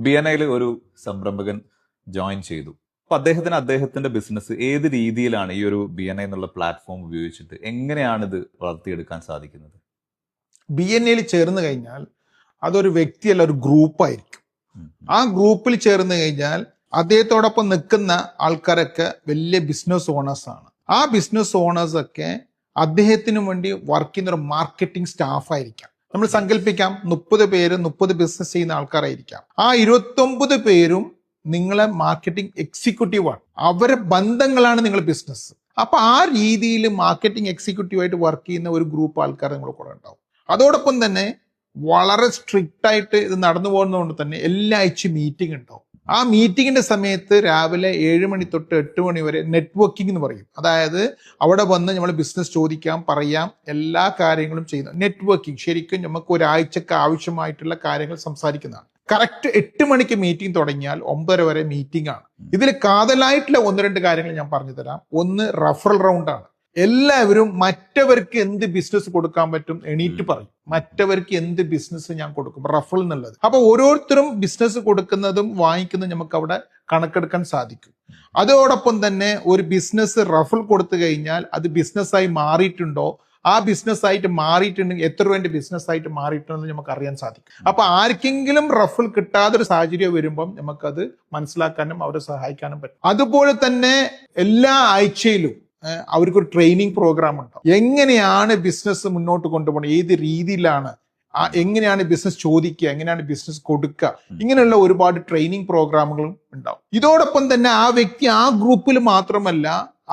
BNI ഒരു സംരംഭകൻ join ചെയ്തു. അപ്പൊ അദ്ദേഹത്തിന്റെ ബിസിനസ് ഏത് രീതിയിലാണ് ഈ ഒരു BNI എന്നുള്ള പ്ലാറ്റ്ഫോം ഉപയോഗിച്ചിട്ട് എങ്ങനെയാണ് ഇത് വളർത്തിയെടുക്കാൻ സാധിക്കുന്നത്? BNI ചേർന്ന് കഴിഞ്ഞാൽ അതൊരു വ്യക്തിയല്ല, ഒരു ഗ്രൂപ്പായിരിക്കും. ആ ഗ്രൂപ്പിൽ ചേർന്ന് കഴിഞ്ഞാൽ അദ്ദേഹത്തോടൊപ്പം നിൽക്കുന്ന ആൾക്കാരൊക്കെ വലിയ ബിസിനസ് ഓണേഴ്സ് ആണ്. ആ ബിസിനസ് ഓണേഴ്സ് ഒക്കെ അദ്ദേഹത്തിന് വേണ്ടി വർക്ക് ചെയ്യുന്ന ഒരു മാർക്കറ്റിംഗ് സ്റ്റാഫ് ആയിരിക്കാം. നമ്മൾ സങ്കല്പിക്കാം 30 പേര് 30 ബിസിനസ് ചെയ്യുന്ന ആൾക്കാരായിരിക്കാം. ആ 29 പേരും നിങ്ങളെ മാർക്കറ്റിംഗ് എക്സിക്യൂട്ടീവാണ്. അവരെ ബന്ധങ്ങളാണ് നിങ്ങളുടെ ബിസിനസ്. അപ്പൊ ആ രീതിയിൽ മാർക്കറ്റിംഗ് എക്സിക്യൂട്ടീവായിട്ട് വർക്ക് ചെയ്യുന്ന ഒരു ഗ്രൂപ്പ് ആൾക്കാർ നിങ്ങളുടെ കൂടെ ഉണ്ടാവും. അതോടൊപ്പം തന്നെ വളരെ സ്ട്രിക്റ്റ് ആയിട്ട് ഇത് നടന്നു പോകുന്നതുകൊണ്ട് തന്നെ എല്ലാ ആഴ്ചയും മീറ്റിംഗ് ഉണ്ടാവും. ആ മീറ്റിങ്ങിന്റെ സമയത്ത് രാവിലെ 7 മണി തൊട്ട് 8 മണി വരെ നെറ്റ്വർക്കിംഗ് എന്ന് പറയും. അതായത് അവിടെ വന്ന് നമ്മൾ ബിസിനസ് ചോദിക്കാം, പറയാം, എല്ലാ കാര്യങ്ങളും ചെയ്യുന്നു. നെറ്റ്വർക്കിംഗ് ശരിക്കും നമുക്ക് ഒരാഴ്ചക്ക് ആവശ്യമായിട്ടുള്ള കാര്യങ്ങൾ സംസാരിക്കുന്നതാണ്. കറക്റ്റ് 8 മണിക്ക് മീറ്റിംഗ് തുടങ്ങിയാൽ 9:30 വരെ മീറ്റിംഗ് ആണ്. ഇതിൽ കാതലായിട്ടുള്ള 1-2 കാര്യങ്ങൾ ഞാൻ പറഞ്ഞു തരാം. ഒന്ന് റഫറൽ റൗണ്ട് ആണ്. എല്ലാവരും മറ്റവർക്ക് എന്ത് ബിസിനസ് കൊടുക്കാൻ പറ്റും എണീറ്റ് പറയും. മറ്റവർക്ക് എന്ത് ബിസിനസ് ഞാൻ കൊടുക്കും, റഫൽ എന്നുള്ളത്. അപ്പൊ ഓരോരുത്തരും ബിസിനസ് കൊടുക്കുന്നതും വാങ്ങിക്കുന്നതും നമുക്ക് അവിടെ കണക്കെടുക്കാൻ സാധിക്കും. അതോടൊപ്പം തന്നെ ഒരു ബിസിനസ് റഫൽ കൊടുത്തു കഴിഞ്ഞാൽ അത് ബിസിനസ്സായി മാറിയിട്ടുണ്ടോ, ആ ബിസിനസ് ആയിട്ട് മാറിയിട്ടുണ്ടെങ്കിൽ എത്ര രൂപ ബിസിനസ് ആയിട്ട് മാറിയിട്ടുണ്ടെന്ന് നമുക്ക് അറിയാൻ സാധിക്കും. അപ്പൊ ആർക്കെങ്കിലും റഫൽ കിട്ടാത്തൊരു സാഹചര്യം വരുമ്പം നമുക്കത് മനസ്സിലാക്കാനും അവരെ സഹായിക്കാനും പറ്റും. അതുപോലെ തന്നെ എല്ലാ ആഴ്ചയിലും അവർക്കൊരു ട്രെയിനിങ് പ്രോഗ്രാം ഉണ്ടാവും. എങ്ങനെയാണ് ബിസിനസ് മുന്നോട്ട് കൊണ്ടുപോകണം, ഏത് രീതിയിലാണ്, എങ്ങനെയാണ് ബിസിനസ് ചോദിക്കുക, എങ്ങനെയാണ് ബിസിനസ് കൊടുക്കുക, ഇങ്ങനെയുള്ള ഒരുപാട് ട്രെയിനിങ് പ്രോഗ്രാമുകളും ഉണ്ടാവും. ഇതോടൊപ്പം തന്നെ ആ വ്യക്തി ആ ഗ്രൂപ്പിൽ മാത്രമല്ല,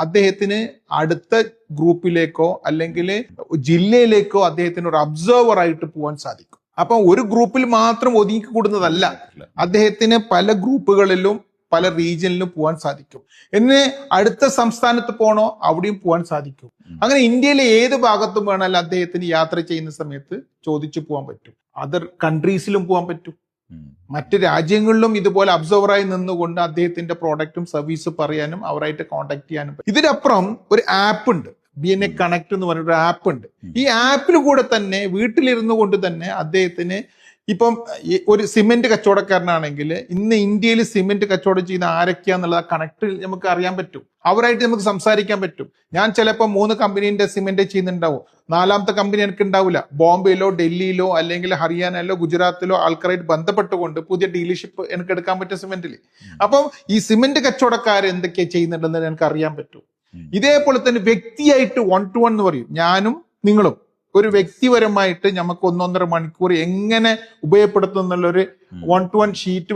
അദ്ദേഹത്തിന് അടുത്ത ഗ്രൂപ്പിലേക്കോ അല്ലെങ്കിൽ ജില്ലയിലേക്കോ അദ്ദേഹത്തിന് ഒരു ഒബ്സർവർ ആയിട്ട് പോകാൻ സാധിക്കും. അപ്പൊ ഒരു ഗ്രൂപ്പിൽ മാത്രം ഒതുങ്ങിക്കൂടുന്നതല്ല, അദ്ദേഹത്തിന് പല ഗ്രൂപ്പുകളിലും പല റീജിയനിലും പോകാൻ സാധിക്കും. എന്നെ അടുത്ത സംസ്ഥാനത്ത് പോകണോ അവിടെയും പോകാൻ സാധിക്കും. അങ്ങനെ ഇന്ത്യയിലെ ഏത് ഭാഗത്തും വേണമെങ്കിൽ അദ്ദേഹത്തിന് യാത്ര ചെയ്യുന്ന സമയത്ത് ചോദിച്ചു പോകാൻ പറ്റും. അതർ കൺട്രീസിലും പോകാൻ പറ്റും. മറ്റ് രാജ്യങ്ങളിലും ഇതുപോലെ ഒബ്സർവറായി നിന്നുകൊണ്ട് അദ്ദേഹത്തിന്റെ പ്രോഡക്റ്റും സർവീസും പറയാനും അവരായിട്ട് കോൺടാക്ട് ചെയ്യാനും പറ്റും. ഇതിനപ്പുറം ഒരു ആപ്പ് ഉണ്ട്, BNI കണക്ട് എന്ന് പറഞ്ഞൊരു ആപ്പ് ഉണ്ട്. ഈ ആപ്പിൽ കൂടെ തന്നെ വീട്ടിലിരുന്നു കൊണ്ട് തന്നെ അദ്ദേഹത്തിന് ഇപ്പം ഒരു സിമെന്റ് കച്ചവടക്കാരനാണെങ്കിൽ ഇന്ന് ഇന്ത്യയിൽ സിമെന്റ് കച്ചവടം ചെയ്യുന്ന ആരൊക്കെയാന്നുള്ളത് കണക്ട് നമുക്ക് അറിയാൻ പറ്റും. അവരായിട്ട് നമുക്ക് സംസാരിക്കാൻ പറ്റും. ഞാൻ ചിലപ്പോൾ 3 കമ്പനീന്റെ സിമെന്റ് ചെയ്യുന്നുണ്ടാവും, 4ാമത്തെ കമ്പനി എനിക്ക് ഉണ്ടാവില്ല. ബോംബെയിലോ ഡൽഹിയിലോ അല്ലെങ്കിൽ ഹരിയാനയിലോ ഗുജറാത്തിലോ ആൾക്കാരായിട്ട് ബന്ധപ്പെട്ടുകൊണ്ട് പുതിയ ഡീലർഷിപ്പ് എനിക്ക് എടുക്കാൻ പറ്റും സിമെന്റിൽ. അപ്പം ഈ സിമെന്റ് കച്ചവടക്കാർ എന്തൊക്കെയാ ചെയ്യുന്നുണ്ടെന്ന് എനിക്ക് അറിയാൻ പറ്റും. ഇതേപോലെ തന്നെ വ്യക്തിയായിട്ട് 1-to-1 എന്ന് പറയും. ഞാനും നിങ്ങളും ഒരു വ്യക്തിപരമായിട്ട് നമുക്ക് 1-1.5 മണിക്കൂർ എങ്ങനെ ഉപയോഗപ്പെടുത്തും എന്നുള്ളൊരു 1-to-1 ഷീറ്റ്